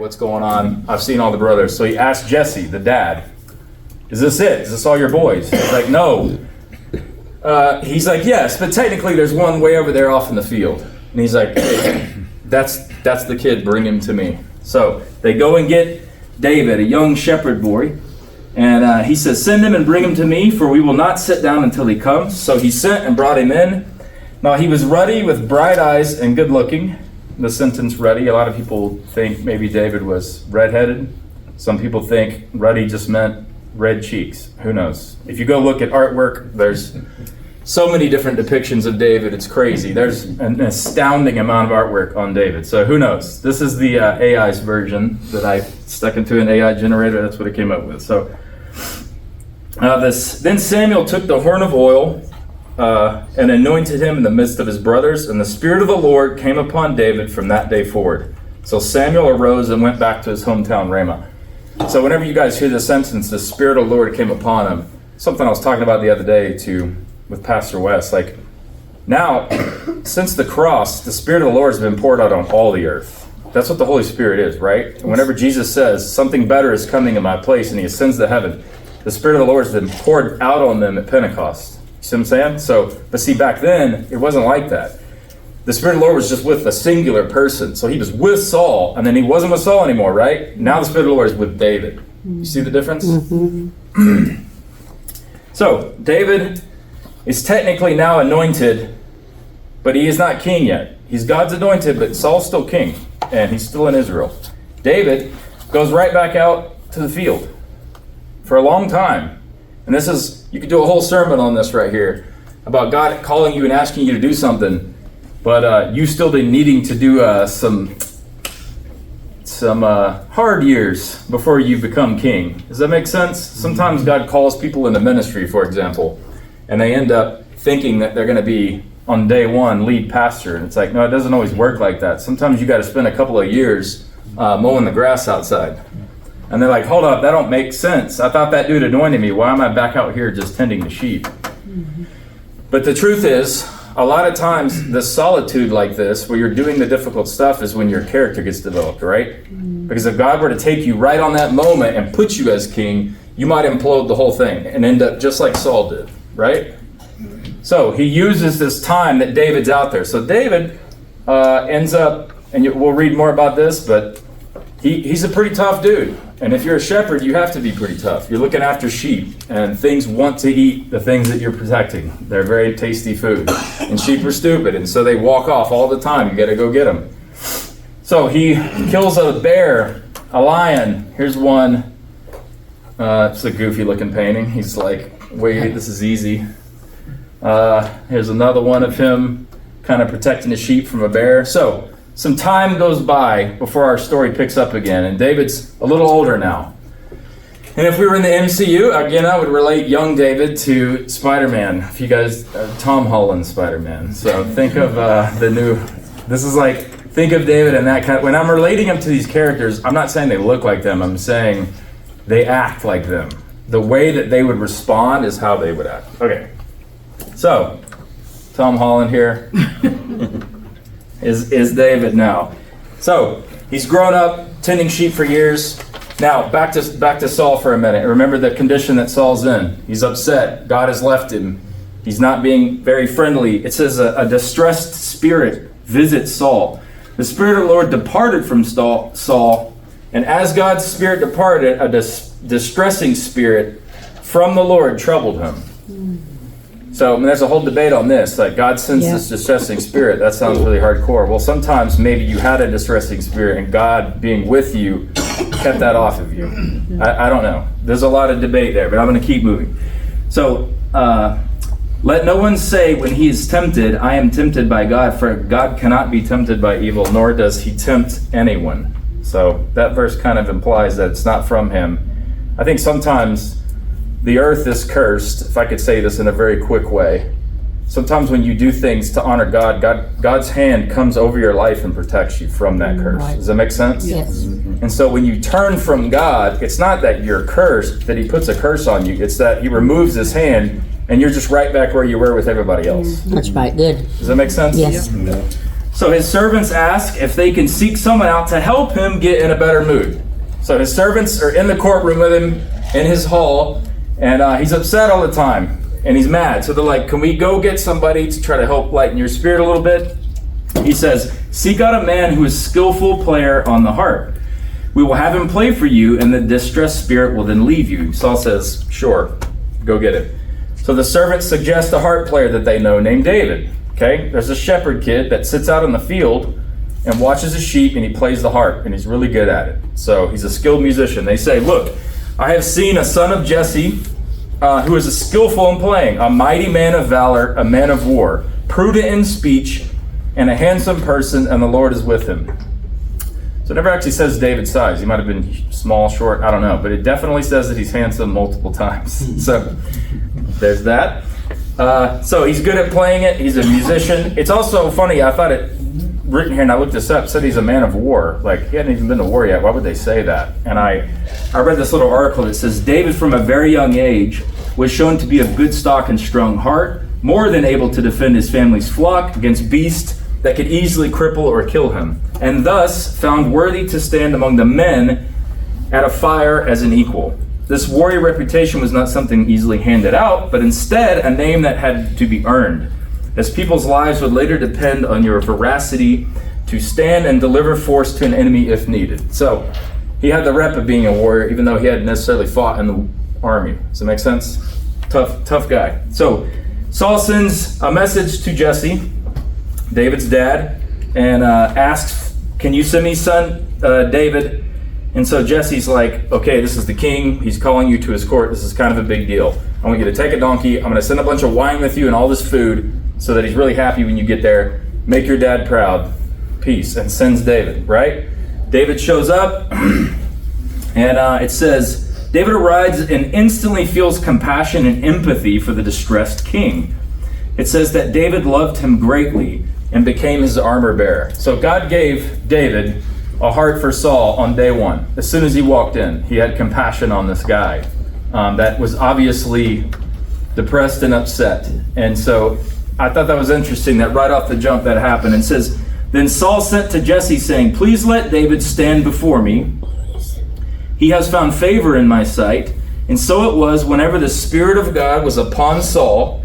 what's going on? I've seen all the brothers. So he asked Jesse, the dad, is this it? Is this all your boys? He's like, no. He's like, yes, but technically there's one way over there off in the field. And he's like, hey, that's the kid, bring him to me. So they go and get David, a young shepherd boy, and he says, send him and bring him to me, for we will not sit down until he comes. So he sent and brought him in. Now he was ruddy with bright eyes and good looking. The sentence ruddy, a lot of people think maybe David was redheaded. Some people think ruddy just meant red cheeks. Who knows? If you go look at artwork, there's so many different depictions of David. It's crazy. There's an astounding amount of artwork on David. So who knows? This is the AI's version that I stuck into an AI generator. That's what it came up with. So then Samuel took the horn of oil and anointed him in the midst of his brothers, and the Spirit of the Lord came upon David from that day forward. So Samuel arose and went back to his hometown Ramah. So whenever you guys hear this sentence, the Spirit of the Lord came upon him, something I was talking about the other day with Pastor West, like now, since the cross, the Spirit of the Lord has been poured out on all the earth. That's what the Holy Spirit is, right? And whenever Jesus says, something better is coming in my place, and he ascends to heaven, the Spirit of the Lord has been poured out on them at Pentecost. You see what I'm saying? So, but see, back then, it wasn't like that. The Spirit of the Lord was just with a singular person. So he was with Saul, and then he wasn't with Saul anymore, right? Now the Spirit of the Lord is with David. You see the difference? Mm-hmm. So, David is technically now anointed, but he is not king yet. He's God's anointed, but Saul's still king, and he's still in Israel. David goes right back out to the field for a long time. And this is, you could do a whole sermon on this right here, about God calling you and asking you to do something, but you still be needing to do some hard years before you become king. Does that make sense? Sometimes God calls people into ministry, for example, and they end up thinking that they're going to be, on day one, lead pastor. And it's like, no, it doesn't always work like that. Sometimes you got to spend a couple of years mowing the grass outside. And they're like, hold up, that don't make sense. I thought that dude anointed me. Why am I back out here just tending the sheep? Mm-hmm. But the truth is, a lot of times, the solitude like this, where you're doing the difficult stuff, is when your character gets developed, right? Mm-hmm. Because if God were to take you right on that moment and put you as king, you might implode the whole thing and end up just like Saul did, right? So he uses this time that David's out there. So David ends up, and we'll read more about this, but he's a pretty tough dude. And if you're a shepherd, you have to be pretty tough. You're looking after sheep, and things want to eat the things that you're protecting. They're very tasty food. And sheep are stupid, and so they walk off all the time. You got to go get them. So he kills a bear, a lion. Here's one. It's a goofy looking painting. He's like, wait, this is easy. Here's another one of him kind of protecting the sheep from a bear. So some time goes by before our story picks up again, and David's a little older now. And if we were in the MCU, again, I would relate young David to Spider-Man. If you guys, Tom Holland's Spider-Man. So think of think of David and that kind of, when I'm relating him to these characters, I'm not saying they look like them, I'm saying they act like them. The way that they would respond is how they would act. Okay, so Tom Holland here. is David now. So he's grown up tending sheep for years. Now back to Saul for a minute. Remember the condition that Saul's in. He's upset. God has left him. He's not being very friendly. It says a distressed spirit visits Saul. The Spirit of the Lord departed from Saul, and as God's Spirit departed, a distressing spirit from the Lord troubled him. So there's a whole debate on this. Like, God sends this distressing spirit. That sounds really hardcore. Well, sometimes maybe you had a distressing spirit, and God being with you kept that off of you. I don't know. There's a lot of debate there, but I'm going to keep moving. So let no one say when he is tempted, I am tempted by God, for God cannot be tempted by evil, nor does he tempt anyone. So that verse kind of implies that it's not from him. I think sometimes the earth is cursed, if I could say this in a very quick way. Sometimes when you do things to honor God, God's hand comes over your life and protects you from that curse. Right. Does that make sense? Yes. And so when you turn from God, it's not that you're cursed, that he puts a curse on you. It's that he removes his hand and you're just right back where you were with everybody else. That's right. Good. Does that make sense? Yes. Yeah. So his servants ask if they can seek someone out to help him get in a better mood. So his servants are in the courtroom with him in his hall, and he's upset all the time, and he's mad. So they're like, can we go get somebody to try to help lighten your spirit a little bit? He says, seek out a man who is skillful player on the harp. We will have him play for you, and the distressed spirit will then leave you. Saul says, sure, go get it. So the servants suggest a harp player that they know named David. Okay, there's a shepherd kid that sits out in the field and watches his sheep, and he plays the harp, and he's really good at it. So he's a skilled musician. They say, look, I have seen a son of Jesse who is skillful in playing, a mighty man of valor, a man of war, prudent in speech, and a handsome person, and the Lord is with him. So it never actually says David's size. He might have been small, short, I don't know. But it definitely says that he's handsome multiple times. So there's that. So he's good at playing it. He's a musician. It's also funny. I thought it written here, and I looked this up, said he's a man of war. Like, he hadn't even been to war yet. Why would they say that? And I read this little article that says, David from a very young age was shown to be of good stock and strong heart, more than able to defend his family's flock against beasts that could easily cripple or kill him, and thus found worthy to stand among the men at a fire as an equal. This warrior reputation was not something easily handed out, but instead a name that had to be earned, as people's lives would later depend on your veracity to stand and deliver force to an enemy if needed. So he had the rep of being a warrior, even though he hadn't necessarily fought in the army. Does that make sense? Tough guy. So Saul sends a message to Jesse, David's dad, and asks, can you send me son David? And so Jesse's like, okay, this is the king. He's calling you to his court. This is kind of a big deal. I want you to take a donkey. I'm going to send a bunch of wine with you and all this food so that he's really happy when you get there. Make your dad proud. Peace. And sends David, right? David shows up, and it says, David arrives and instantly feels compassion and empathy for the distressed king. It says that David loved him greatly and became his armor bearer. So God gave David a heart for Saul on day one. As soon as he walked in, he had compassion on this guy that was obviously depressed and upset. And so I thought that was interesting that right off the jump that happened. It says, then Saul sent to Jesse saying, please let David stand before me. He has found favor in my sight. And so it was whenever the Spirit of God was upon Saul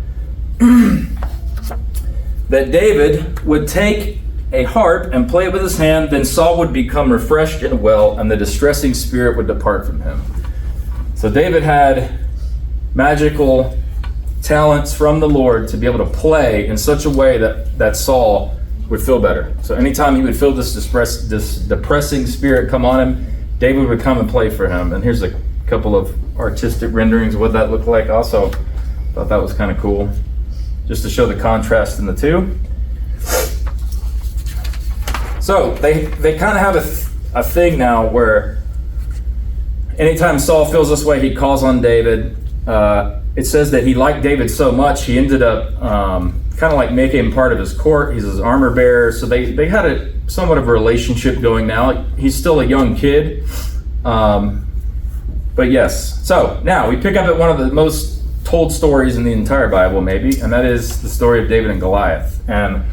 that David would take a harp and play it with his hand, then Saul would become refreshed and well, and the distressing spirit would depart from him. So David had magical talents from the Lord to be able to play in such a way that Saul would feel better. So anytime he would feel this depressing spirit come on him, David would come and play for him. And here's a couple of artistic renderings of what that looked like. Also thought that was kind of cool, just to show the contrast in the two. So they kind of have a thing now where anytime Saul feels this way, he calls on David. It says that he liked David so much, he ended up kind of like making him part of his court. He's his armor bearer. So they had somewhat of a relationship going now. He's still a young kid. But yes. So now we pick up at one of the most told stories in the entire Bible, maybe, and that is the story of David and Goliath. And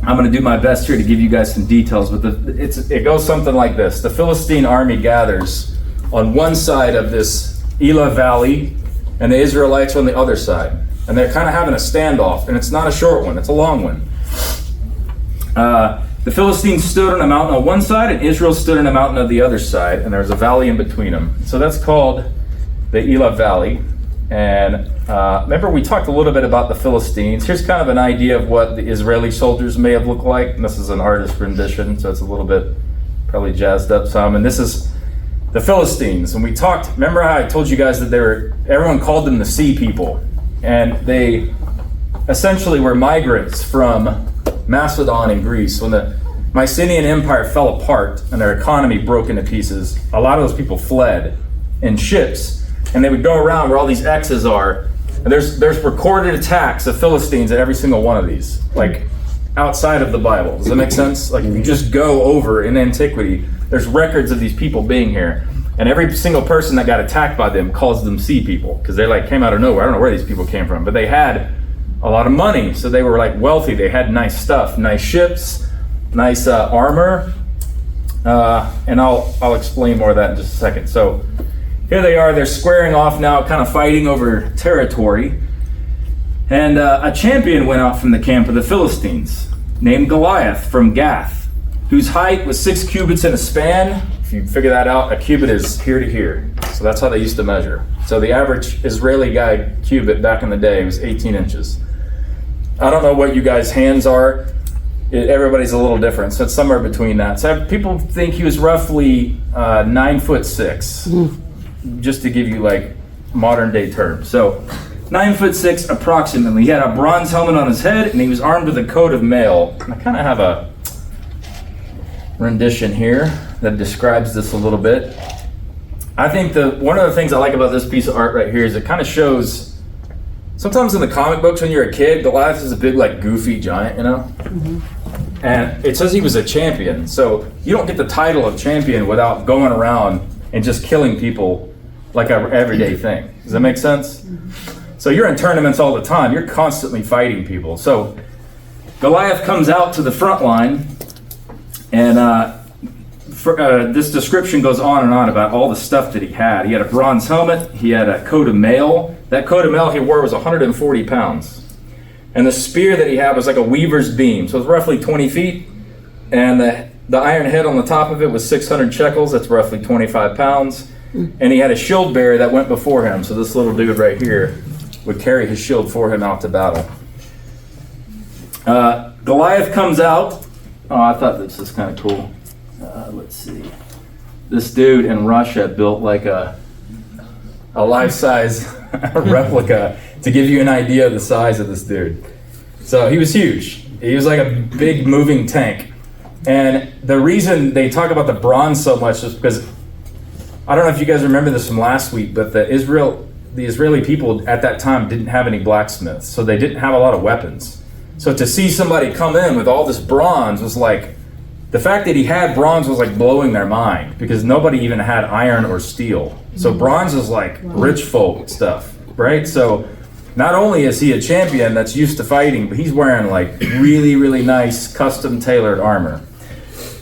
I'm going to do my best here to give you guys some details, but it goes something like this. The Philistine army gathers on one side of this Elah Valley, and the Israelites on the other side. And they're kind of having a standoff, and it's not a short one, it's a long one. The Philistines stood on a mountain on one side, and Israel stood on a mountain on the other side, and there was a valley in between them. So that's called the Elah Valley. And remember, we talked a little bit about the Philistines. Here's kind of an idea of what the Israeli soldiers may have looked like. And this is an artist rendition, so it's a little bit probably jazzed up some. And this is the Philistines. And we talked, remember how I told you guys that everyone called them the sea people. And they essentially were migrants from Macedon and Greece. When the Mycenaean Empire fell apart and their economy broke into pieces, a lot of those people fled in ships. And they would go around where all these X's are. And there's recorded attacks of Philistines at every single one of these, like outside of the Bible. Does that make sense? Like if you just go over in antiquity, there's records of these people being here. And every single person that got attacked by them calls them sea people, because they like came out of nowhere. I don't know where these people came from, but they had a lot of money. So they were like wealthy. They had nice stuff, nice ships, nice armor. And I'll explain more of that in just a second. So here they are. They're squaring off now, kind of fighting over territory. And a champion went out from the camp of the Philistines named Goliath from Gath, whose height was 6 cubits in a span. If you figure that out, a cubit is here to here. So that's how they used to measure. So the average Israeli guy cubit back in the day was 18 inches. I don't know what you guys' hands are. Everybody's a little different, so it's somewhere between that. So people think he was roughly 9'6", just to give you like modern day terms. So 9'6" approximately. He had a bronze helmet on his head, and he was armed with a coat of mail. And I kind of have a rendition here that describes this a little bit. I think one of the things I like about this piece of art right here is it kind of shows, sometimes in the comic books when you're a kid, Goliath is a big like goofy giant, you know? And it says he was a champion. So you don't get the title of champion without going around and just killing people like an everyday thing. Does that make sense? So you're in tournaments all the time. You're constantly fighting people. So Goliath comes out to the front line, and this description goes on and on about all the stuff that he had. He had a bronze helmet. He had a coat of mail. That coat of mail he wore was 140 pounds. And the spear that he had was like a weaver's beam. So it was roughly 20 feet. And the iron head on the top of it was 600 shekels. That's roughly 25 pounds. And he had a shield bearer that went before him. So this little dude right here would carry his shield for him out to battle. Goliath comes out. Oh, I thought this was kind of cool. Let's see. This dude in Russia built like a life-size replica to give you an idea of the size of this dude. So he was huge. He was like a big moving tank. And the reason they talk about the bronze so much is because, I don't know if you guys remember this from last week, but the Israeli people at that time didn't have any blacksmiths, so they didn't have a lot of weapons. So to see somebody come in with all this bronze was like, the fact that he had bronze was like blowing their mind, because nobody even had iron or steel. So bronze is like rich folk stuff, right? So not only is he a champion that's used to fighting, but he's wearing like really, really nice custom tailored armor.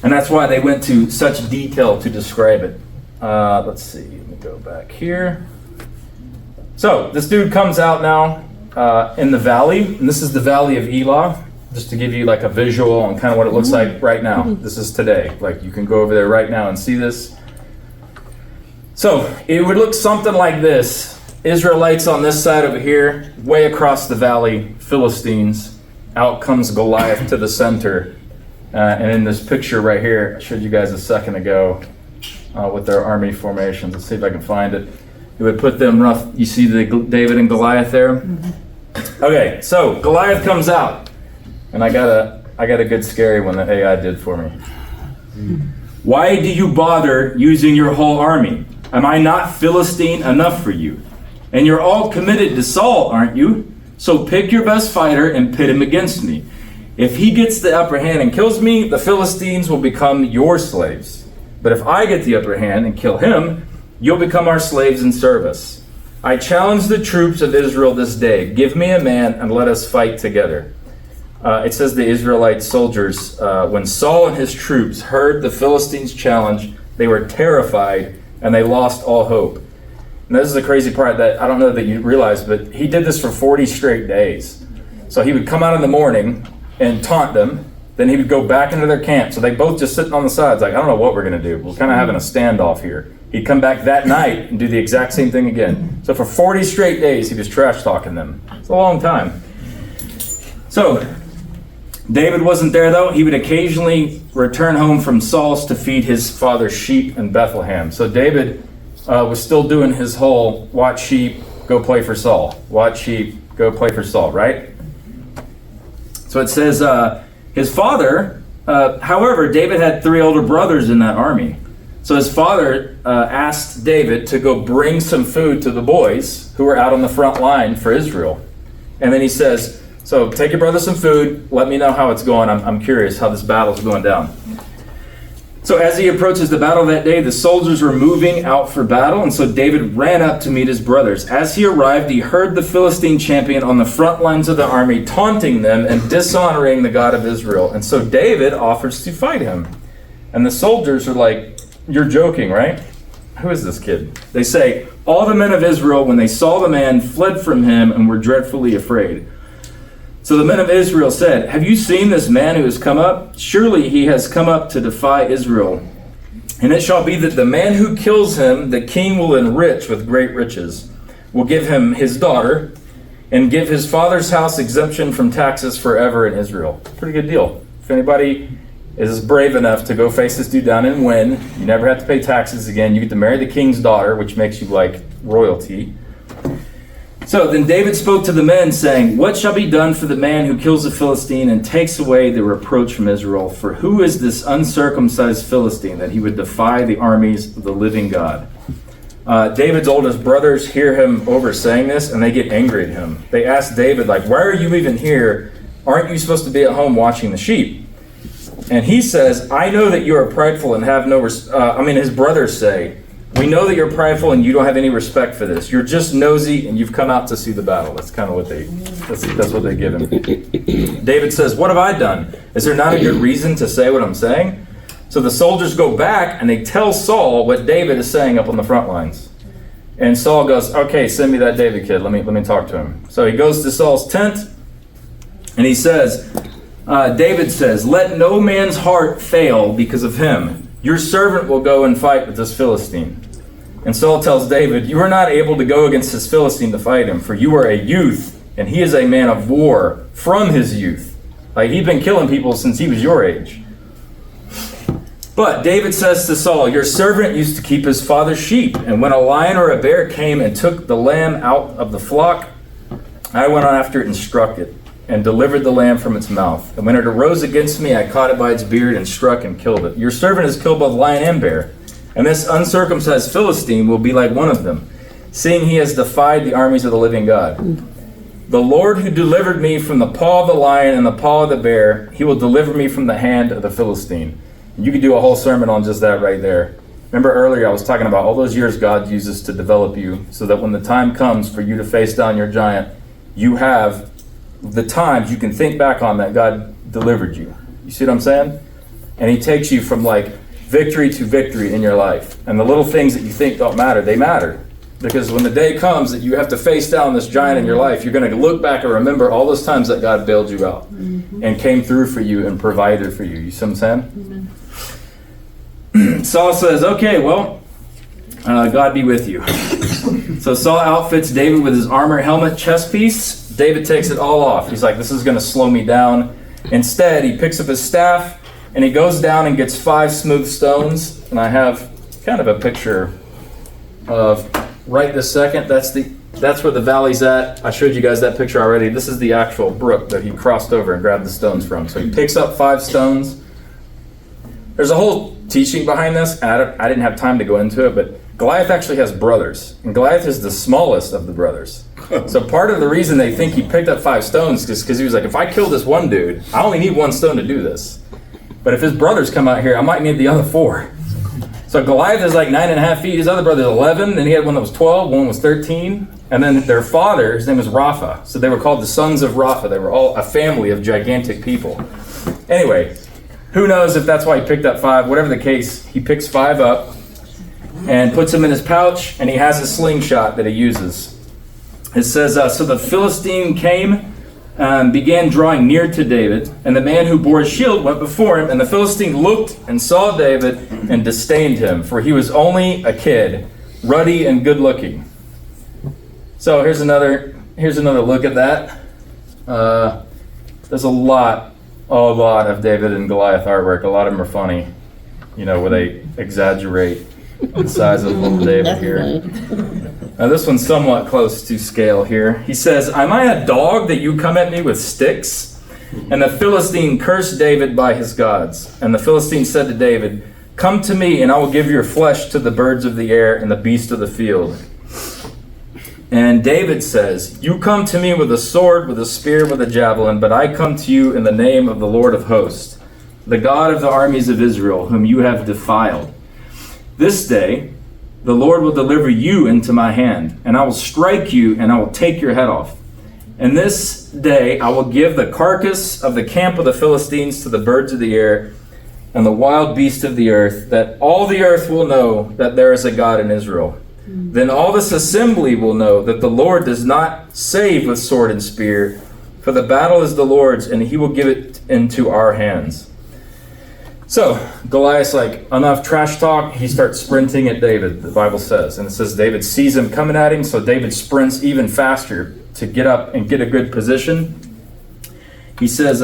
And that's why they went to such detail to describe it. Let's see, let me go back here. So this dude comes out now in the valley, and this is the valley of Elah, just to give you like a visual on kind of what it looks like right now. This is today. Like you can go over there right now and see this. So it would look something like this. Israelites on this side over here, way across the valley, Philistines. Out comes Goliath to the center. And in this picture right here, I showed you guys a second ago with their army formations. Let's see if I can find it. It would put them rough. You see the David and Goliath there? Okay, so Goliath comes out. And I got a good scary one that AI did for me. Why do you bother using your whole army? Am I not Philistine enough for you? And you're all committed to Saul, aren't you? So pick your best fighter and pit him against me. If he gets the upper hand and kills me, the Philistines will become your slaves. But if I get the upper hand and kill him, you'll become our slaves in service. I challenge the troops of Israel this day. Give me a man and let us fight together. It says the Israelite soldiers, when Saul and his troops heard the Philistines' challenge, they were terrified and they lost all hope. And this is the crazy part that I don't know that you realize, but he did this for 40 straight days. So he would come out in the morning and taunt them, then he would go back into their camp. So they both just sitting on the sides like, I don't know what we're going to do. We're kind of having a standoff here. He'd come back that night and do the exact same thing again. So for 40 straight days, he was trash talking them. It's a long time. So David wasn't there though. He would occasionally return home from Saul's to feed his father's sheep in Bethlehem. So David was still doing his whole watch sheep, go play for Saul. Watch sheep, go play for Saul, right? So it says his father, however, David had 3 older brothers in that army. So his father asked David to go bring some food to the boys who were out on the front line for Israel. And then he says, so take your brother some food, let me know how it's going. I'm curious how this battle's going down. So as he approaches the battle that day, the soldiers were moving out for battle, and so David ran up to meet his brothers. As he arrived, he heard the Philistine champion on the front lines of the army, taunting them and dishonoring the God of Israel. And so David offers to fight him. And the soldiers are like, "You're joking, right? Who is this kid?" They say, "All the men of Israel, when they saw the man, fled from him and were dreadfully afraid." So the men of Israel said, "Have you seen this man who has come up? Surely he has come up to defy Israel. And it shall be that the man who kills him, the king will enrich with great riches, will give him his daughter, and give his father's house exemption from taxes forever in Israel." Pretty good deal. If anybody is brave enough to go face this dude down and win, you never have to pay taxes again. You get to marry the king's daughter, which makes you like royalty. So then David spoke to the men, saying, "What shall be done for the man who kills the Philistine and takes away the reproach from Israel? For who is this uncircumcised Philistine that he would defy the armies of the living God?" David's oldest brothers hear him over saying this, and they get angry at him. They ask David, like, "Why are you even here? Aren't you supposed to be at home watching the sheep?" And he says, "I know that you are prideful and have no his brothers say, "We know that you're prideful and you don't have any respect for this. You're just nosy and you've come out to see the battle." That's kind of what that's what they give him. David says, "What have I done? Is there not a good reason to say what I'm saying?" So the soldiers go back and they tell Saul what David is saying up on the front lines. And Saul goes, "Okay, send me that David kid. Let me talk to him." So he goes to Saul's tent and he says, David says, "Let no man's heart fail because of him. Your servant will go and fight with this Philistine." And Saul tells David, "You are not able to go against this Philistine to fight him, for you are a youth, and he is a man of war from his youth." Like, he'd been killing people since he was your age. But David says to Saul, "Your servant used to keep his father's sheep, and when a lion or a bear came and took the lamb out of the flock, I went on after it and struck it, and delivered the lamb from its mouth. And when it arose against me, I caught it by its beard and struck and killed it. Your servant is killed both lion and bear, and this uncircumcised Philistine will be like one of them, seeing he has defied the armies of the living God. The Lord who delivered me from the paw of the lion and the paw of the bear, he will deliver me from the hand of the Philistine." You could do a whole sermon on just that right there. Remember earlier I was talking about all those years God uses to develop you, so that when the time comes for you to face down your giant, you have the times you can think back on that God delivered you. You see what I'm saying? And he takes you from like victory to victory in your life. And the little things that you think don't matter, they matter. Because when the day comes that you have to face down this giant in your life, you're going to look back and remember all those times that God bailed you out and came through for you and provided for you. You see what I'm saying? Saul says, "Okay, well, God be with you." So Saul outfits David with his armor, helmet, chest piece. David takes it all off. He's like, "This is going to slow me down." Instead, he picks up his staff and he goes down and gets 5 smooth stones. And I have kind of a picture of right this second. That's where the valley's at. I showed you guys that picture already. This is the actual brook that he crossed over and grabbed the stones from. So he picks up 5 stones. There's a whole teaching behind this. I didn't have time to go into it, but Goliath actually has brothers, and Goliath is the smallest of the brothers. So part of the reason they think he picked up 5 stones is because he was like, "If I kill this one dude, I only need 1 stone to do this. But if his brothers come out here, I might need the other 4. So Goliath is like 9.5 feet. His other brother's 11, and he had one that was 12, one was 13. And then their father, his name was Rapha. So they were called the sons of Rapha. They were all a family of gigantic people. Anyway, who knows if that's why he picked up 5. Whatever the case, he picks 5 up and puts them in his pouch, and he has a slingshot that he uses. It says, so the Philistine came and began drawing near to David, and the man who bore a shield went before him, and the Philistine looked and saw David and disdained him, for he was only a kid, ruddy and good looking. So here's another look at that. There's a lot of David and Goliath artwork. A lot of them are funny, where they exaggerate the size of little David here. Now this one's somewhat close to scale here. He says, "Am I a dog that you come at me with sticks?" And the Philistine cursed David by his gods. And the Philistine said to David, "Come to me, and I will give your flesh to the birds of the air and the beasts of the field." And David says, "You come to me with a sword, with a spear, with a javelin, but I come to you in the name of the Lord of hosts, the God of the armies of Israel, whom you have defiled. This day the Lord will deliver you into my hand, and I will strike you, and I will take your head off. And this day I will give the carcass of the camp of the Philistines to the birds of the air and the wild beasts of the earth, that all the earth will know that there is a God in Israel. Then all this assembly will know that the Lord does not save with sword and spear, for the battle is the Lord's, and he will give it into our hands. So Goliath's like, enough trash talk. He starts sprinting at David, the Bible says. And it says David sees him coming at him, so David sprints even faster to get up and get a good position. He says,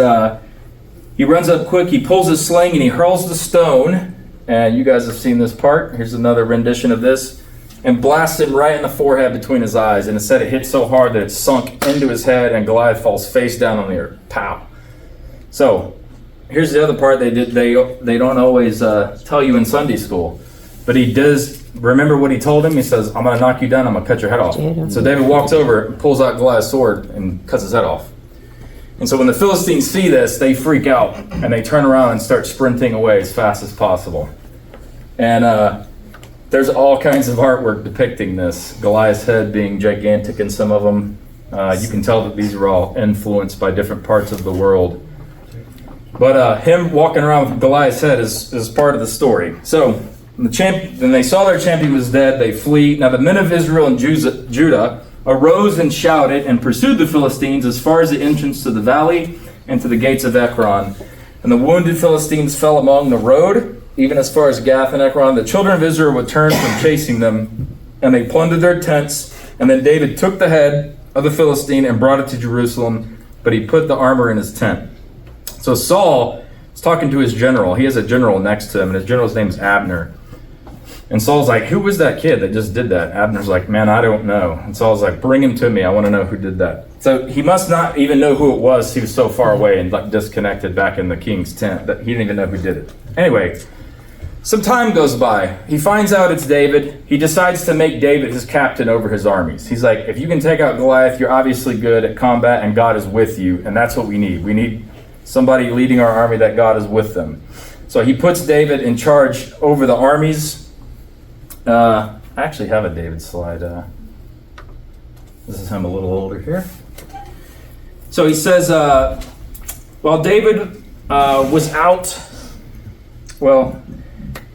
he runs up quick, he pulls his sling, and he hurls the stone. And you guys have seen this part. Here's another rendition of this. And blasts him right in the forehead between his eyes. And it said it hit so hard that it sunk into his head, and Goliath falls face down on the earth. Pow. So here's the other part they don't always tell you in Sunday school. But he does remember what he told him. He says, I'm going to knock you down. I'm going to cut your head off. So David walks over and pulls out Goliath's sword and cuts his head off. And so when the Philistines see this, they freak out. And they turn around and start sprinting away as fast as possible. And there's all kinds of artwork depicting this. Goliath's head being gigantic in some of them. You can tell that these are all influenced by different parts of the world. But him walking around with Goliath's head is part of the story. So when they saw their champion was dead, they flee. Now the men of Israel and Judah arose and shouted and pursued the Philistines as far as the entrance to the valley and to the gates of Ekron. And the wounded Philistines fell along the road, even as far as Gath and Ekron. The children of Israel returned from chasing them, and they plundered their tents. And then David took the head of the Philistine and brought it to Jerusalem, but he put the armor in his tent. So Saul is talking to his general. He has a general next to him, and his general's name is Abner. And Saul's like, who was that kid that just did that? Abner's like, man, I don't know. And Saul's like, bring him to me. I want to know who did that. So he must not even know who it was. He was so far away and like disconnected back in the king's tent that he didn't even know who did it. Anyway, some time goes by. He finds out it's David. He decides to make David his captain over his armies. He's like, if you can take out Goliath, you're obviously good at combat and God is with you. And that's what we need. We need somebody leading our army that God is with them. So he puts David in charge over the armies. I actually have a David slide. This is him a little older here. So he says, while David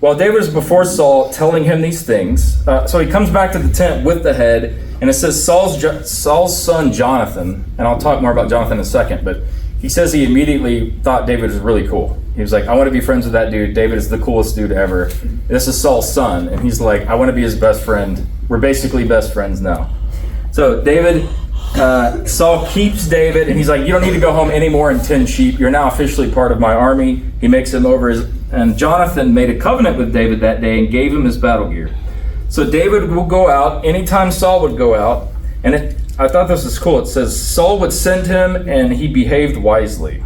was before Saul telling him these things, so he comes back to the tent with the head, and it says Saul's son Jonathan, and I'll talk more about Jonathan in a second, but he says he immediately thought David was really cool. He was like, I want to be friends with that dude. David is the coolest dude ever. This is Saul's son. And he's like, I want to be his best friend. We're basically best friends now. So Saul keeps David, and he's like, you don't need to go home anymore and tend sheep. You're now officially part of my army. He makes him over and Jonathan made a covenant with David that day and gave him his battle gear. So David will go out anytime Saul would go out. And I thought this was cool. It says Saul would send him and he behaved wisely.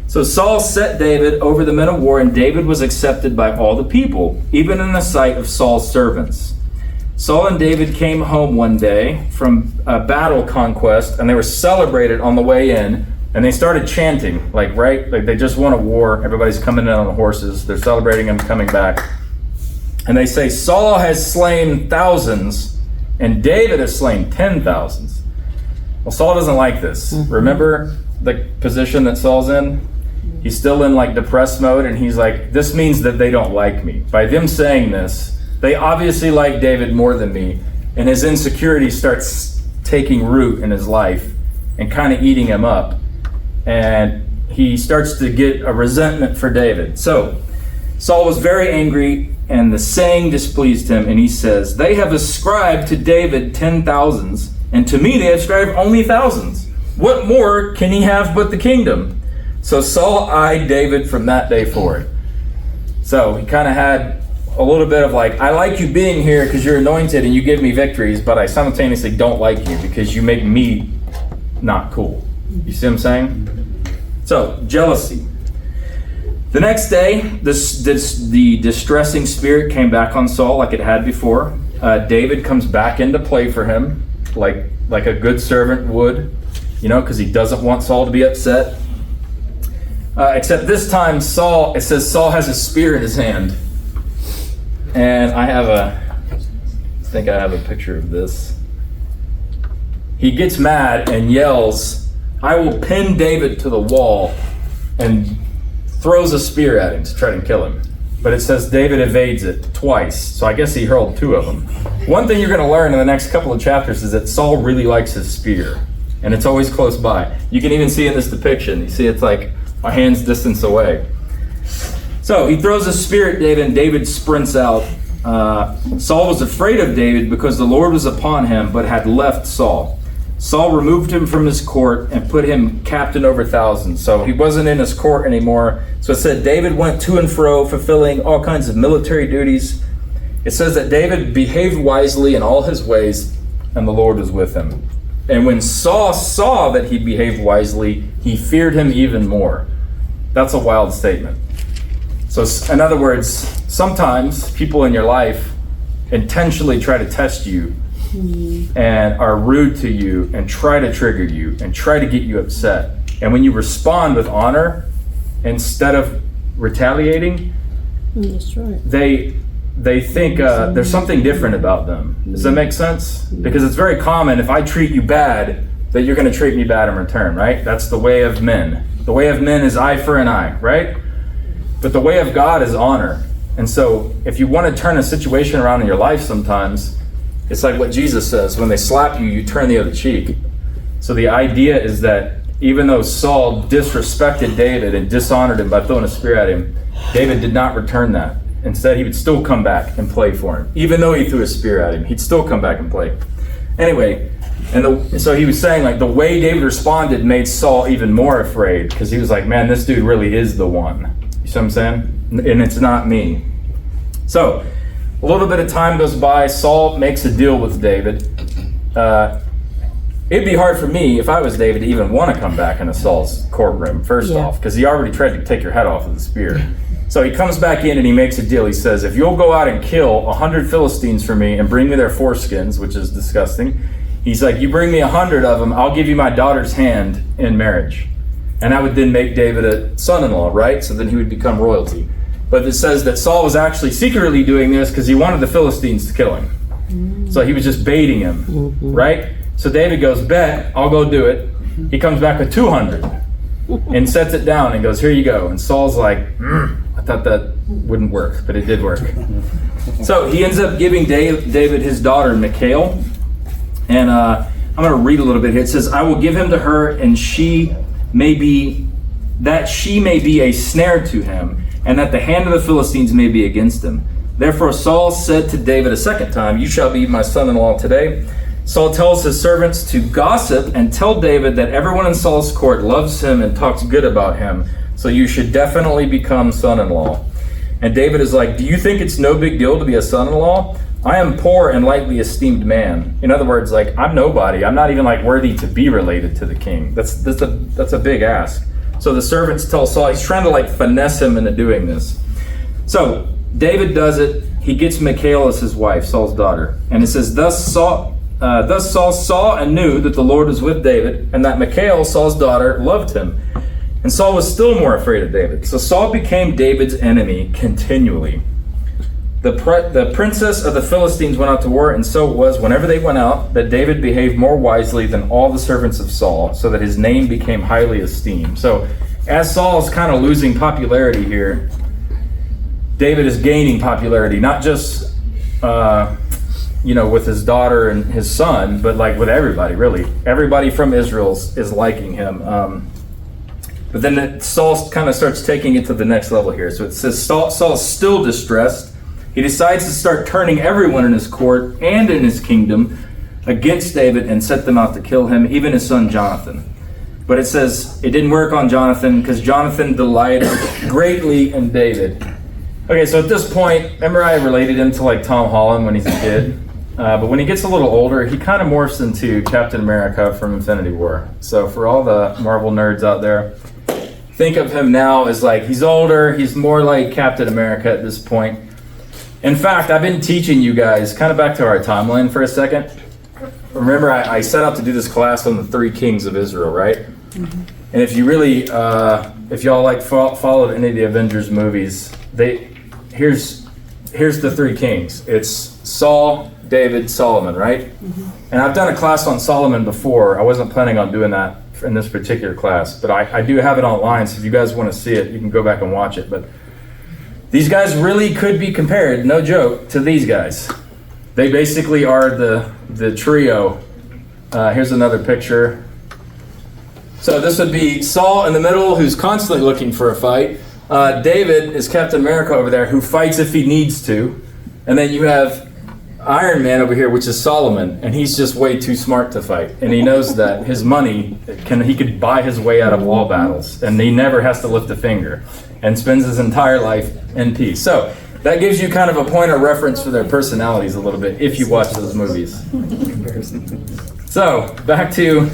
So Saul set David over the men of war, and David was accepted by all the people, even in the sight of Saul's servants. Saul and David came home one day from a battle conquest, and they were celebrated on the way in, and they started chanting, like they just won a war. Everybody's coming in on the horses. They're celebrating him coming back. And they say, Saul has slain thousands, and David has slain 10,000s. Well, Saul doesn't like this. Remember the position that Saul's in? He's still in like depressed mode, and he's like, this means that they don't like me. By them saying this, they obviously like David more than me, and his insecurity starts taking root in his life and kind of eating him up. And he starts to get a resentment for David. So Saul was very angry, and the saying displeased him, and he says, they have ascribed to David 10,000s, and to me they ascribe only thousands. What more can he have but the kingdom? So Saul eyed David from that day forward. So he kind of had a little bit of like, I like you being here because you're anointed and you give me victories, but I simultaneously don't like you because you make me not cool. You see what I'm saying? So, jealousy. The next day, the distressing spirit came back on Saul like it had before. David comes back into play for him, like a good servant would, because he doesn't want Saul to be upset. Except this time it says Saul has a spear in his hand. And I think I have a picture of this. He gets mad and yells, "I will pin David to the wall," and throws a spear at him to try to kill him. But it says David evades it twice. So I guess he hurled 2 of them. One thing you're going to learn in the next couple of chapters is that Saul really likes his spear. And it's always close by. You can even see in this depiction. You see it's like a hand's distance away. So he throws a spear at David, and David sprints out. Saul was afraid of David because the Lord was upon him, but had left Saul. Saul removed him from his court and put him captain over thousands. So he wasn't in his court anymore. So it said David went to and fro, fulfilling all kinds of military duties. It says that David behaved wisely in all his ways, and the Lord was with him. And when Saul saw that he behaved wisely, he feared him even more. That's a wild statement. So in other words, sometimes people in your life intentionally try to test you and are rude to you and try to trigger you and try to get you upset. And when you respond with honor instead of retaliating, they think there's something different about them. Does that make sense? Because it's very common if I treat you bad that you're going to treat me bad in return, right? That's the way of men. The way of men is eye for an eye, right? But the way of God is honor. And so if you want to turn a situation around in your life sometimes, it's like what Jesus says, when they slap you, you turn the other cheek. So the idea is that even though Saul disrespected David and dishonored him by throwing a spear at him, David did not return that. Instead, he would still come back and play for him. Even though he threw a spear at him, he'd still come back and play. Anyway, so he was saying, like, the way David responded made Saul even more afraid, because he was like, man, this dude really is the one. You see what I'm saying? And it's not me. So a little bit of time goes by. Saul makes a deal with David. It'd be hard for me, if I was David, to even want to come back into Saul's courtroom, first off, because he already tried to take your head off with the spear. So he comes back in and he makes a deal. He says, if you'll go out and kill 100 Philistines for me and bring me their foreskins, which is disgusting, he's like, you bring me 100 of them, I'll give you my daughter's hand in marriage. And that would then make David a son-in-law, right? So then he would become royalty. But it says that Saul was actually secretly doing this because he wanted the Philistines to kill him. So he was just baiting him, right? So David goes, bet, I'll go do it. He comes back with 200 and sets it down and goes, here you go. And Saul's like, I thought that wouldn't work, but it did work. So he ends up giving David his daughter, Michal. And I'm going to read a little bit here. It says, I will give him to her, and she may be a snare to him, and that the hand of the Philistines may be against him. Therefore Saul said to David a second time, you shall be my son-in-law today. Saul tells his servants to gossip and tell David that everyone in Saul's court loves him and talks good about him, so you should definitely become son-in-law. And David is like, do you think it's no big deal to be a son-in-law? I am poor and lightly esteemed man. In other words, like, I'm nobody. I'm not even like worthy to be related to the king. That's a big ask. So the servants tell Saul, he's trying to like finesse him into doing this. So David does it. He gets Michal as his wife, Saul's daughter. And it says, Thus Saul saw and knew that the Lord was with David, and that Michal, Saul's daughter, loved him. And Saul was still more afraid of David. So Saul became David's enemy continually. The princess of the Philistines went out to war, and so it was, whenever they went out, that David behaved more wisely than all the servants of Saul, so that his name became highly esteemed. So as Saul is kind of losing popularity here, David is gaining popularity, not just with his daughter and his son, but like with everybody, really. Everybody from Israel is liking him. But then Saul kind of starts taking it to the next level here. So it says Saul is still distressed. He decides to start turning everyone in his court and in his kingdom against David and set them out to kill him, even his son Jonathan. But it says it didn't work on Jonathan because Jonathan delighted greatly in David. Okay, so at this point, remember I related him to like Tom Holland when he's a kid? But when he gets a little older, he kind of morphs into Captain America from Infinity War. So for all the Marvel nerds out there, think of him now as like, he's older, he's more like Captain America at this point. In fact, I've been teaching you guys, kind of back to our timeline for a second. Remember, I set out to do this class on the 3 kings of Israel, right? Mm-hmm. And if you really, if y'all like followed any of the Avengers movies, here's the three kings. It's Saul, David, Solomon, right? And I've done a class on Solomon before. I wasn't planning on doing that in this particular class, but I do have it online, so if you guys want to see it, you can go back and watch it. But these guys really could be compared, no joke, to these guys. They basically are the trio. Here's another picture. So this would be Saul in the middle, who's constantly looking for a fight. David is Captain America over there, who fights if he needs to. And then you have Iron Man over here, which is Solomon, and he's just way too smart to fight. And he knows that his money, he could buy his way out of all battles, and he never has to lift a finger, and spends his entire life in peace. So that gives you kind of a point of reference for their personalities a little bit, if you watch those movies. So, back to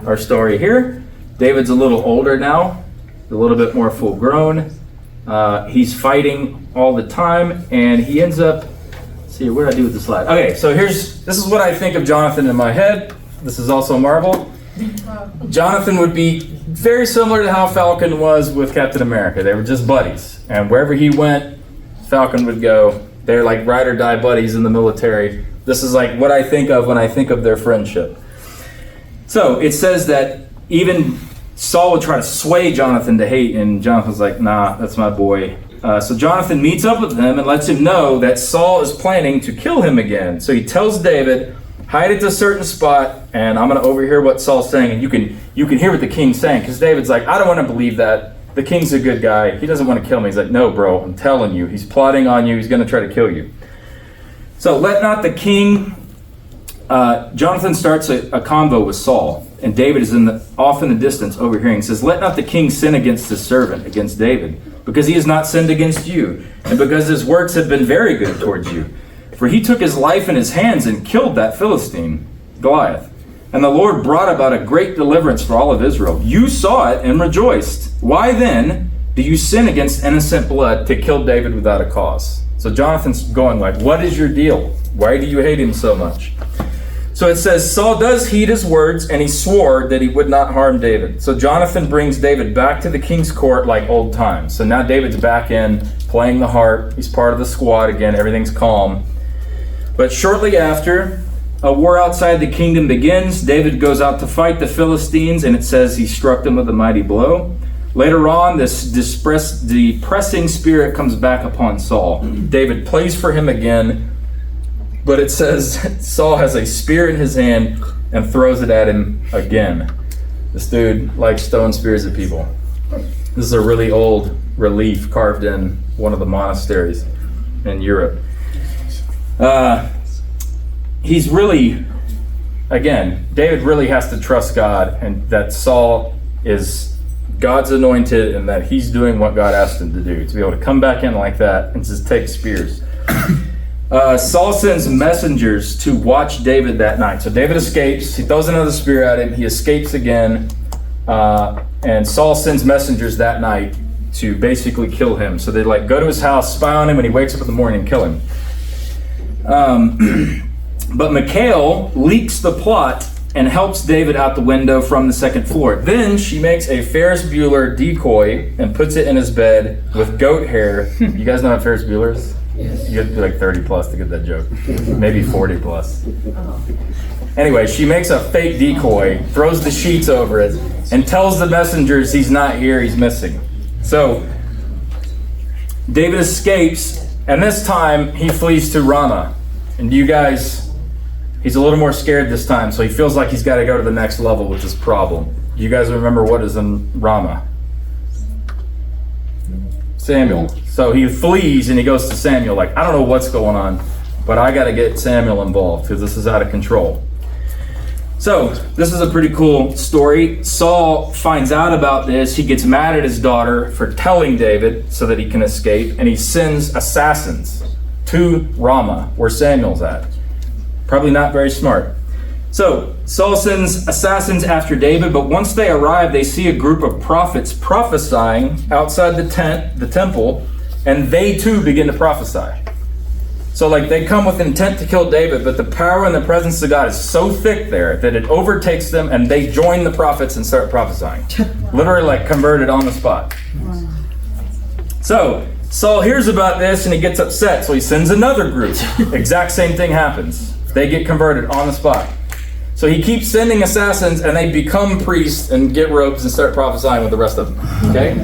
our story here. David's a little older now, a little bit more full grown. He's fighting all the time, and he ends up, what did I do with the slide? Okay, so this is what I think of Jonathan in my head. This is also Marvel. Jonathan would be very similar to how Falcon was with Captain America. They were just buddies, and wherever he went, Falcon would go. They're like ride or die buddies in the military. This is like what I think of when I think of their friendship. So it says that even Saul would try to sway Jonathan to hate, and Jonathan's like, nah, that's my boy. So Jonathan meets up with him and lets him know that Saul is planning to kill him again. So he tells David, hide at a certain spot, and I'm going to overhear what Saul's saying, and you can hear what the king's saying. Because David's like, I don't want to believe that. The king's a good guy. He doesn't want to kill me. He's like, no, bro, I'm telling you. He's plotting on you. He's going to try to kill you. So let not the king... Jonathan starts a convo with Saul, and David is off in the distance overhearing. He says, let not the king sin against his servant, against David, because he has not sinned against you, and because his works have been very good towards you. For he took his life in his hands and killed that Philistine, Goliath. And the Lord brought about a great deliverance for all of Israel. You saw it and rejoiced. Why then do you sin against innocent blood to kill David without a cause? So Jonathan's going like, what is your deal? Why do you hate him so much? So it says, Saul does heed his words, and he swore that he would not harm David. So Jonathan brings David back to the king's court like old times. So now David's back in, playing the harp. He's part of the squad again. Everything's calm. But shortly after, a war outside the kingdom begins. David goes out to fight the Philistines, and it says he struck them with a mighty blow. Later on, this depressing spirit comes back upon Saul. David plays for him again. But it says Saul has a spear in his hand and throws it at him again. This dude likes throwing spears at people. This is a really old relief carved in one of the monasteries in Europe. He's really, again, David really has to trust God, and that Saul is God's anointed, and that he's doing what God asked him to do. To be able to come back in like that and just take spears. Saul sends messengers to watch David that night. So David escapes. He throws another spear at him. He escapes again. And Saul sends messengers that night to basically kill him. So they go to his house, spy on him, and he wakes up in the morning and kill him. But Michal leaks the plot and helps David out the window from the second floor. Then she makes a Ferris Bueller decoy and puts it in his bed with goat hair. You guys know what Ferris Bueller is? Yes. You have to be like 30 plus to get that joke. Maybe 40 plus. Anyway, she makes a fake decoy, throws the sheets over it, and tells the messengers he's not here, he's missing. So David escapes, and this time he flees to Ramah. And you guys, he's a little more scared this time, so he feels like he's got to go to the next level with this problem. You guys remember what is in Ramah? Samuel. So he flees and he goes to Samuel like, I don't know what's going on, but I got to get Samuel involved because this is out of control. So this is a pretty cool story. Saul finds out about this. He gets mad at his daughter for telling David so that he can escape, and he sends assassins to Ramah where Samuel's at. Probably not very smart. So Saul sends assassins after David, but once they arrive, they see a group of prophets prophesying outside the temple, and they too begin to prophesy. So like they come with intent to kill David, but the power and the presence of God is so thick there that it overtakes them and they join the prophets and start prophesying. Literally like converted on the spot. So Saul hears about this and he gets upset. So he sends another group. Exact same thing happens. They get converted on the spot. So he keeps sending assassins and they become priests and get robes and start prophesying with the rest of them. Okay?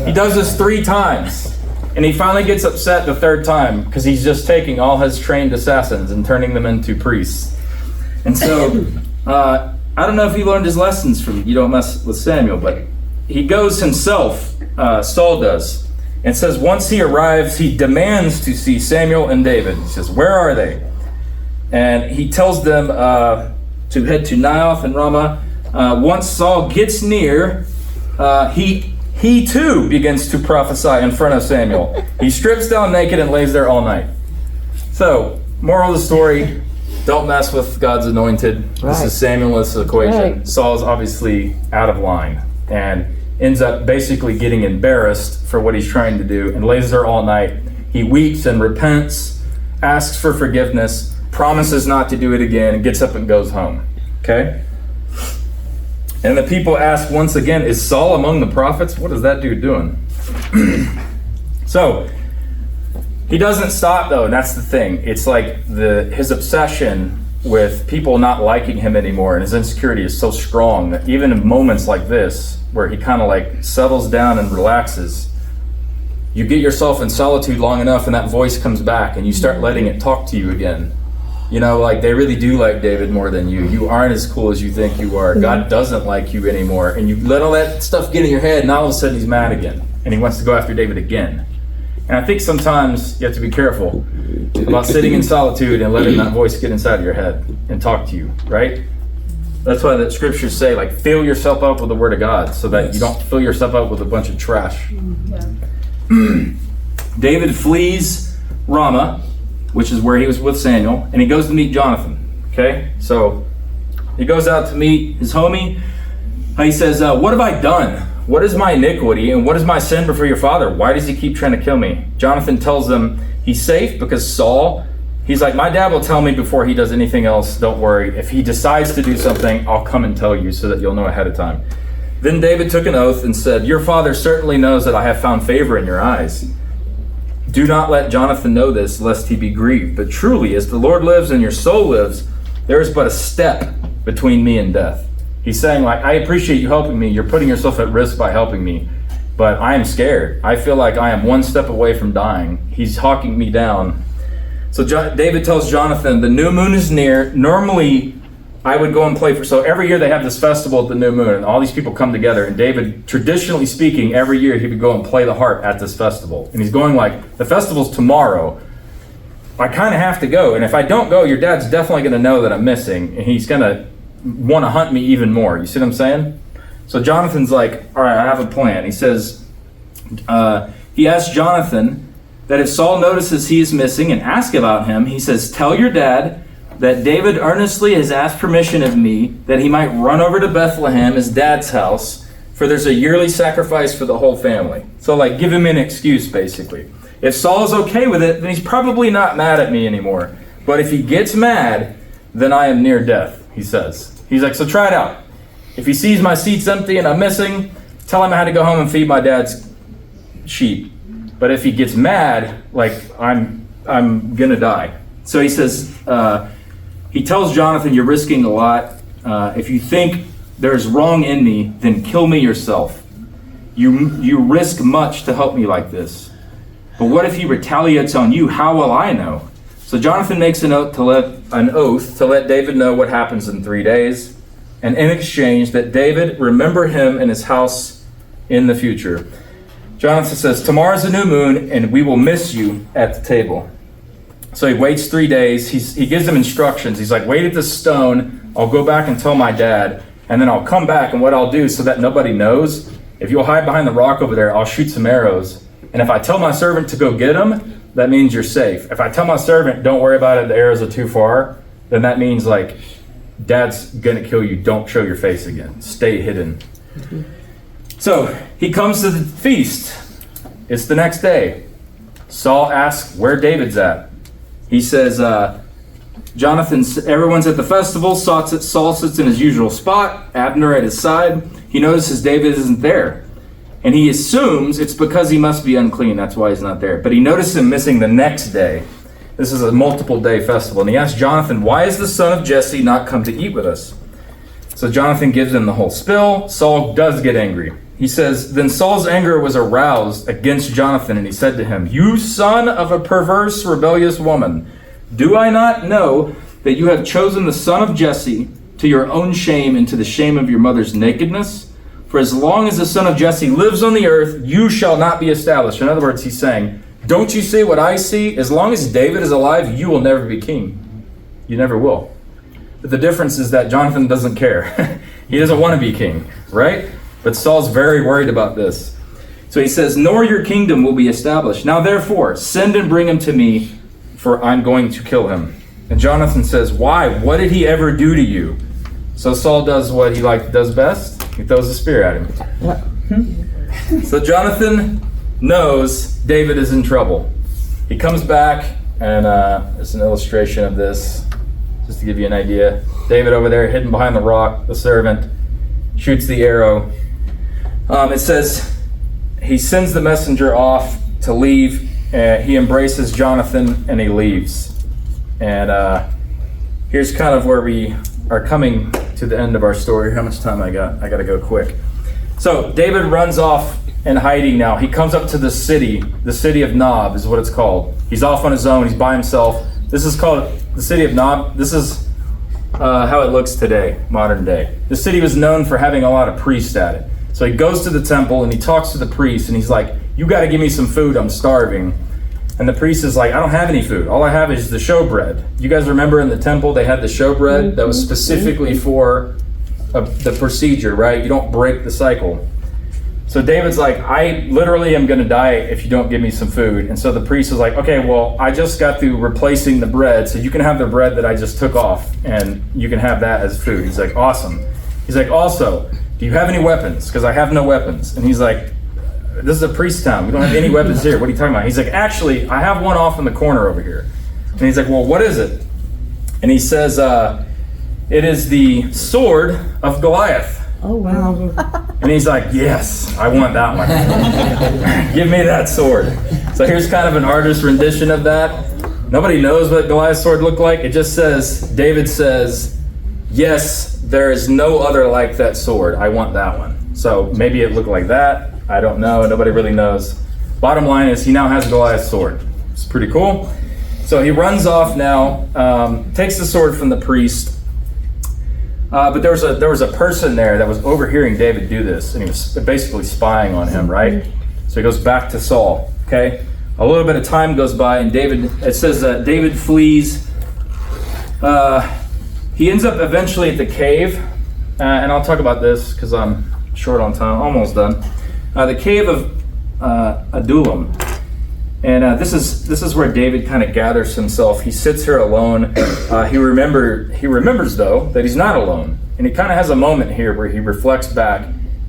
He does this 3 times. And he finally gets upset the 3rd time because he's just taking all his trained assassins and turning them into priests. And so, I don't know if he learned his lessons from You Don't Mess with Samuel, but he goes himself, Saul does, and says once he arrives, he demands to see Samuel and David. He says, where are they? And he tells them to head to Naioth and Ramah. Once Saul gets near, he too begins to prophesy in front of Samuel. He strips down naked and lays there all night. So, moral of the story, don't mess with God's anointed. Right. This is Samuel's equation. Right. Saul's obviously out of line and ends up basically getting embarrassed for what he's trying to do and lays there all night. He weeps and repents, asks for forgiveness, promises not to do it again, and gets up and goes home. Okay? And the people ask once again, is Saul among the prophets? What is that dude doing? So, he doesn't stop though, and that's the thing. It's like his obsession with people not liking him anymore and his insecurity is so strong that even in moments like this, where he kind of like settles down and relaxes, you get yourself in solitude long enough and that voice comes back and you start letting it talk to you again. You know, like they really do like David more than you. You aren't as cool as you think you are. God doesn't like you anymore. And you let all that stuff get in your head and all of a sudden he's mad again. And he wants to go after David again. And I think sometimes you have to be careful about sitting in solitude and letting that voice get inside of your head and talk to you, right? That's why the scriptures say, like, fill yourself up with the word of God so that you don't fill yourself up with a bunch of trash. Yeah. David flees Ramah, which is where he was with Samuel, and he goes to meet Jonathan, okay? So he goes out to meet his homie. He says, what have I done? What is my iniquity, and what is my sin before your father? Why does he keep trying to kill me? Jonathan tells them he's safe because Saul, he's like, my dad will tell me before he does anything else, don't worry. If he decides to do something, I'll come and tell you so that you'll know ahead of time. Then David took an oath and said, your father certainly knows that I have found favor in your eyes. Do not let Jonathan know this, lest he be grieved. But truly, as the Lord lives and your soul lives, there is but a step between me and death. He's saying, like, I appreciate you helping me. You're putting yourself at risk by helping me. But I am scared. I feel like I am one step away from dying. He's hawking me down. So David tells Jonathan, the new moon is near. Normally, I would go and play so every year they have this festival at the new moon, and all these people come together, and David, traditionally speaking, every year he would go and play the harp at this festival. And he's going like, the festival's tomorrow. I kind of have to go, and if I don't go, your dad's definitely going to know that I'm missing, and he's going to want to hunt me even more. You see what I'm saying? So Jonathan's like, all right, I have a plan. He says, he asks Jonathan that if Saul notices he is missing and asks about him, he says, tell your dad that David earnestly has asked permission of me that he might run over to Bethlehem, his dad's house, for there's a yearly sacrifice for the whole family. So like, give him an excuse, basically. If Saul is okay with it, then he's probably not mad at me anymore. But if he gets mad, then I am near death, he says. He's like, so try it out. If he sees my seat's empty and I'm missing, tell him I had to go home and feed my dad's sheep. But if he gets mad, like, I'm gonna die. So he says, he tells Jonathan, you're risking a lot. If you think there's wrong in me, then kill me yourself. You risk much to help me like this. But what if he retaliates on you? How will I know? So Jonathan makes an oath to let David know what happens in 3 days, and in exchange that David remember him and his house in the future. Jonathan says, tomorrow's a new moon, and we will miss you at the table. So he waits 3 days. He gives them instructions. He's like, wait at this stone. I'll go back and tell my dad, and then I'll come back, and what I'll do so that nobody knows, if you'll hide behind the rock over there, I'll shoot some arrows. And if I tell my servant to go get them, that means you're safe. If I tell my servant, don't worry about it, the arrows are too far, then that means like, dad's gonna kill you, don't show your face again. Stay hidden. Mm-hmm. So he comes to the feast. It's the next day. Saul asks where David's at. He says, everyone's at the festival. Saul sits in his usual spot. Abner at his side. He notices David isn't there. And he assumes it's because he must be unclean. That's why he's not there. But he notices him missing the next day. This is a multiple day festival. And he asks Jonathan, why is the son of Jesse not come to eat with us? So Jonathan gives him the whole spill. Saul does get angry. He says, then Saul's anger was aroused against Jonathan, and he said to him, you son of a perverse, rebellious woman, do I not know that you have chosen the son of Jesse to your own shame and to the shame of your mother's nakedness? For as long as the son of Jesse lives on the earth, you shall not be established. In other words, he's saying, don't you see what I see? As long as David is alive, you will never be king. You never will. But the difference is that Jonathan doesn't care. He doesn't want to be king, right? But Saul's very worried about this. So he says, nor your kingdom will be established. Now therefore, send and bring him to me, for I'm going to kill him. And Jonathan says, why? What did he ever do to you? So Saul does what he does best. He throws a spear at him. So Jonathan knows David is in trouble. He comes back, and there's an illustration of this, just to give you an idea. David over there, hidden behind the rock, the servant, shoots the arrow. It says he sends the messenger off to leave. He embraces Jonathan, and he leaves. And here's kind of where we are coming to the end of our story. How much time I got? I got to go quick. So David runs off in hiding now. He comes up to the city of Nob is what it's called. He's off on his own. He's by himself. This is called the city of Nob. This is how it looks today, modern day. The city was known for having a lot of priests at it. So he goes to the temple and he talks to the priest and he's like, you got to give me some food. I'm starving. And the priest is like, I don't have any food. All I have is the showbread. You guys remember in the temple they had the showbread that was specifically for the procedure, right? You don't break the cycle. So David's like, I literally am going to die if you don't give me some food. And so the priest is like, okay, well, I just got through replacing the bread, so you can have the bread that I just took off, and you can have that as food. He's like, awesome. He's like, also, do you have any weapons? Because I have no weapons. And he's like, this is a priest town. We don't have any weapons here. What are you talking about? He's like, actually, I have one off in the corner over here. And he's like, well, what is it? And he says, it is the sword of Goliath. Oh, wow. And he's like, yes, I want that one. Give me that sword. So here's kind of an artist's rendition of that. Nobody knows what Goliath's sword looked like. It just says, David says, yes, there is no other like that sword. I want that one. So maybe it looked like that. I don't know. Nobody really knows. Bottom line is he now has Goliath's sword. It's pretty cool. So he runs off now, takes the sword from the priest. But there was a person there that was overhearing David do this, and he was basically spying on him, right? So he goes back to Saul, okay? A little bit of time goes by, and it says that David flees. He ends up eventually at the cave, and I'll talk about this because I'm short on time, almost done. The cave of Adullam. And this is where David kind of gathers himself. He sits here alone. He remembers though that he's not alone, and he kind of has a moment here where he reflects back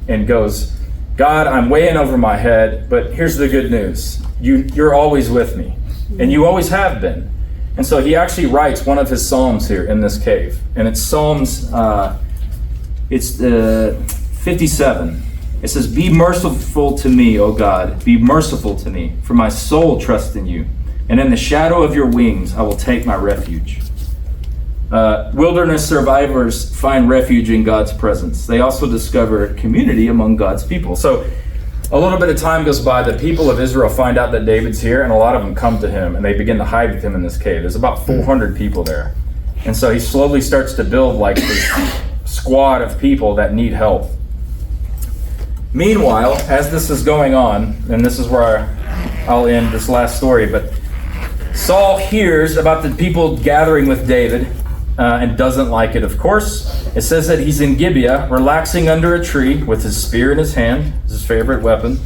and goes, "God, I'm way in over my head, but here's the good news: you're always with me, and you always have been." And so he actually writes one of his psalms here in this cave, and it's Psalms. It's 57. It says, "Be merciful to me, O God, be merciful to me, for my soul trusts in you, and in the shadow of your wings I will take my refuge." Wilderness survivors find refuge in God's presence. They also discover community among God's people. So a little bit of time goes by, the people of Israel find out that David's here, and a lot of them come to him, and they begin to hide with him in this cave. There's about 400 people there. And so he slowly starts to build like this squad of people that need help. Meanwhile, as this is going on, and this is where I'll end this last story, but Saul hears about the people gathering with David and doesn't like it, of course. It says that he's in Gibeah, relaxing under a tree with his spear in his hand, his favorite weapon.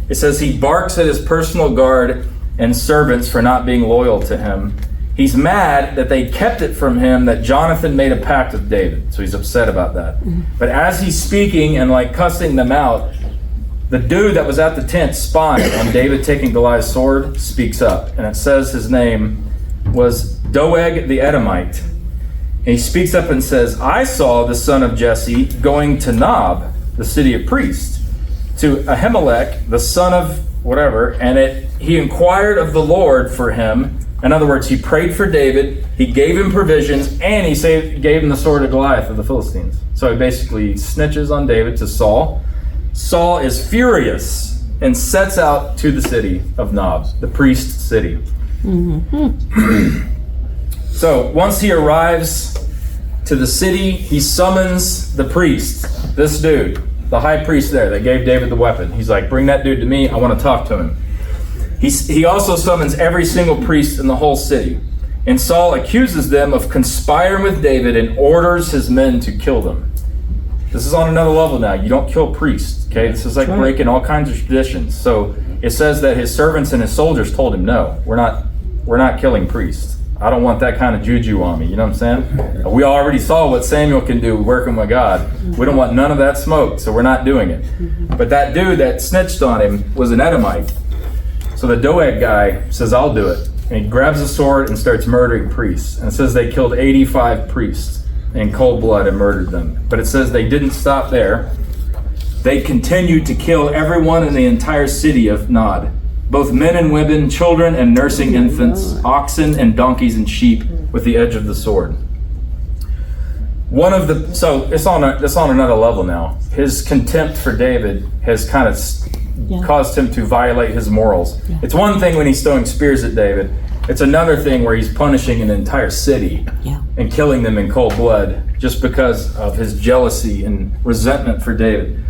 It says he barks at his personal guard and servants for not being loyal to him. He's mad that they kept it from him that Jonathan made a pact with David. So he's upset about that. But as he's speaking and like cussing them out, the dude that was at the tent spying on David taking Goliath's sword speaks up. And it says his name was Doeg the Edomite. And he speaks up and says, I saw the son of Jesse going to Nob, the city of priests, to Ahimelech, the son of whatever, and he inquired of the Lord for him. In other words, he prayed for David, he gave him provisions, and he gave him the sword of Goliath of the Philistines. So he basically snitches on David to Saul. Saul is furious and sets out to the city of Nob, the priest city. Mm-hmm. So once he arrives to the city, he summons the priest, this dude, the high priest there that gave David the weapon. He's like, bring that dude to me, I want to talk to him. He also summons every single priest in the whole city. And Saul accuses them of conspiring with David and orders his men to kill them. This is on another level now. You don't kill priests, okay? This is like breaking all kinds of traditions. So it says that his servants and his soldiers told him, no, we're not killing priests. I don't want that kind of juju on me, you know what I'm saying? We already saw what Samuel can do working with God. We don't want none of that smoke, so we're not doing it. But that dude that snitched on him was an Edomite. So the Doeg guy says, I'll do it. And he grabs a sword and starts murdering priests. And it says they killed 85 priests in cold blood and murdered them. But it says they didn't stop there. They continued to kill everyone in the entire city of Nod, both men and women, children and nursing infants, oxen and donkeys and sheep, with the edge of the sword. So it's on another level now. His contempt for David has kind of caused him to violate his morals. It's one thing when he's throwing spears at David. It's another thing where he's punishing an entire city and killing them in cold blood just because of his jealousy and resentment for David.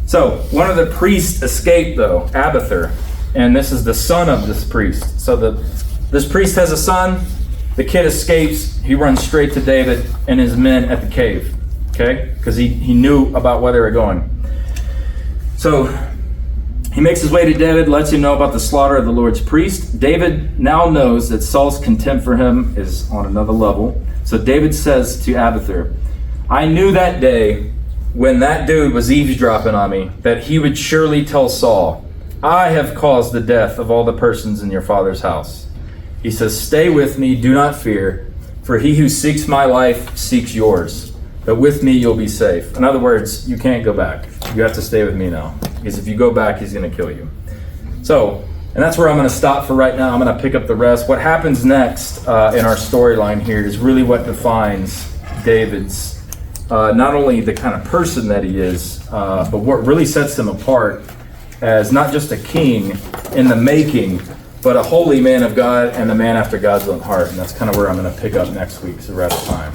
So one of the priests escaped, though, Abiathar, and this is the son of this priest. So this priest has a son. The kid escapes. He runs straight to David and his men at the cave, okay? Because he knew about where they were going. So he makes his way to David, lets him know about the slaughter of the Lord's priest. David now knows that Saul's contempt for him is on another level. So David says to Abiathar, I knew that day when that dude was eavesdropping on me that he would surely tell Saul, I have caused the death of all the persons in your father's house. He says, stay with me, do not fear, for he who seeks my life seeks yours. But with me, you'll be safe. In other words, you can't go back. You have to stay with me now. Because if you go back, he's going to kill you. So, and that's where I'm going to stop for right now. I'm going to pick up the rest. What happens next in our storyline here is really what defines David's, not only the kind of person that he is, but what really sets him apart as not just a king in the making, but a holy man of God and a man after God's own heart. And that's kind of where I'm going to pick up next week, so we're out of time.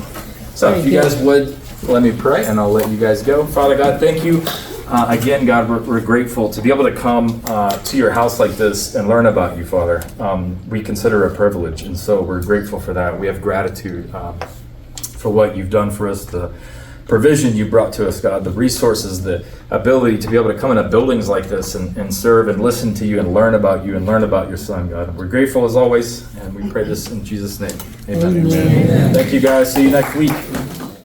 So if you guys would, let me pray, and I'll let you guys go. Father God, thank you. Again, God, we're grateful to be able to come to your house like this and learn about you, Father. We consider it a privilege, and so we're grateful for that. We have gratitude for what you've done for us, the provision you brought to us, God, the resources, the ability to be able to come into buildings like this and serve and listen to you and learn about you and learn about your son, God. We're grateful as always, and we pray this in Jesus' name. Amen. Amen. Thank you, guys. See you next week.